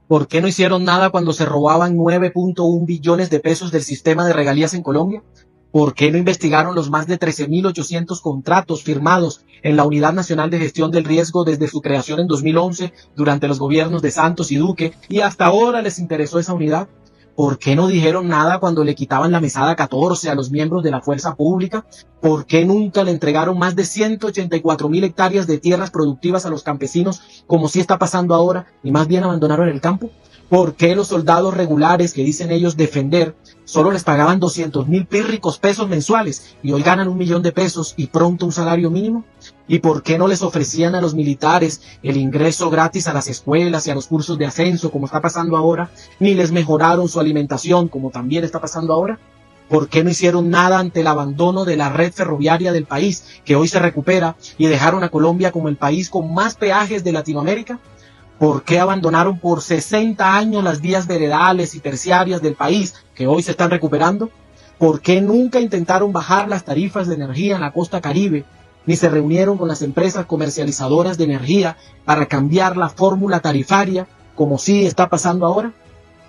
¿Por qué no hicieron nada cuando se robaban 9.1 billones de pesos del sistema de regalías en Colombia? ¿Por qué no investigaron los más de 13.800 contratos firmados en la Unidad Nacional de Gestión del Riesgo desde su creación en 2011 durante los gobiernos de Santos y Duque y hasta ahora les interesó esa unidad? ¿Por qué no dijeron nada cuando le quitaban la mesada 14 a los miembros de la fuerza pública? ¿Por qué nunca le entregaron más de 184.000 hectáreas de tierras productivas a los campesinos, como sí está pasando ahora, y más bien abandonaron el campo? ¿Por qué los soldados regulares que dicen ellos defender solo les pagaban 200.000 pírricos pesos mensuales y hoy ganan 1 millón de pesos y pronto un salario mínimo? ¿Y por qué no les ofrecían a los militares el ingreso gratis a las escuelas y a los cursos de ascenso, como está pasando ahora? ¿Ni les mejoraron su alimentación, como también está pasando ahora? ¿Por qué no hicieron nada ante el abandono de la red ferroviaria del país, que hoy se recupera, y dejaron a Colombia como el país con más peajes de Latinoamérica? ¿Por qué abandonaron por 60 años las vías veredales y terciarias del país, que hoy se están recuperando? ¿Por qué nunca intentaron bajar las tarifas de energía en la costa Caribe, ni se reunieron con las empresas comercializadoras de energía para cambiar la fórmula tarifaria, como sí está pasando ahora?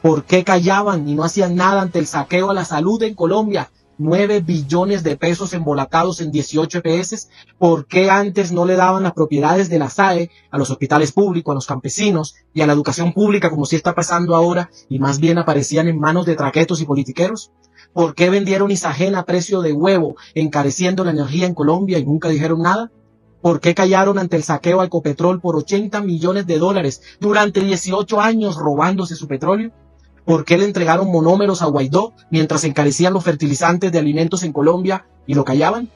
¿Por qué callaban y no hacían nada ante el saqueo a la salud en Colombia? 9 billones de pesos embolatados en 18 EPS. ¿Por qué antes no le daban las propiedades de la SAE a los hospitales públicos, a los campesinos y a la educación pública, como sí está pasando ahora, y más bien aparecían en manos de traquetos y politiqueros? ¿Por qué vendieron Isagena a precio de huevo, encareciendo la energía en Colombia y nunca dijeron nada? ¿Por qué callaron ante el saqueo a Ecopetrol por 80 millones de dólares durante 18 años robándose su petróleo? ¿Por qué le entregaron monómeros a Guaidó mientras encarecían los fertilizantes de alimentos en Colombia y lo callaban?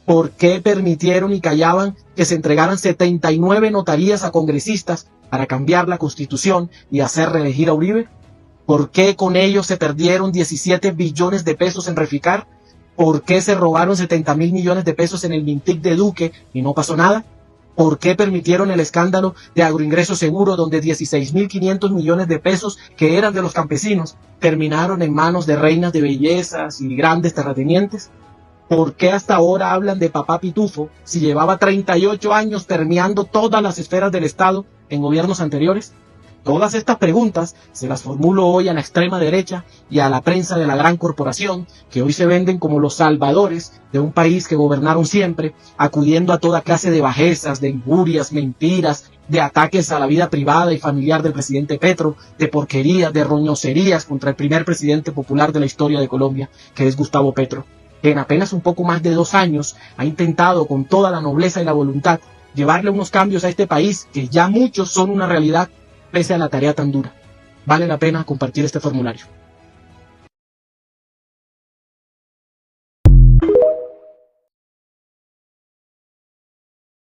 ¿Por qué permitieron y callaban que se entregaran 79 notarías a congresistas para cambiar la Constitución y hacer reelegir a Uribe? ¿Por qué con ellos se perdieron 17 billones de pesos en Reficar? ¿Por qué se robaron 70.000 millones de pesos en el Mintic de Duque y no pasó nada? ¿Por qué permitieron el escándalo de Agroingreso Seguro, donde 16.500 millones de pesos que eran de los campesinos terminaron en manos de reinas de bellezas y grandes terratenientes? ¿Por qué hasta ahora hablan de papá Pitufo si llevaba 38 años permeando todas las esferas del Estado en gobiernos anteriores? Todas estas preguntas se las formulo hoy a la extrema derecha y a la prensa de la gran corporación, que hoy se venden como los salvadores de un país que gobernaron siempre, acudiendo a toda clase de bajezas, de injurias, mentiras, de ataques a la vida privada y familiar del presidente Petro, de porquerías, de roñoserías contra el primer presidente popular de la historia de Colombia, que es Gustavo Petro, que en apenas un poco más de 2 años ha intentado con toda la nobleza y la voluntad llevarle unos cambios a este país que ya muchos son una realidad, pese a la tarea tan dura. Vale la pena compartir este formulario.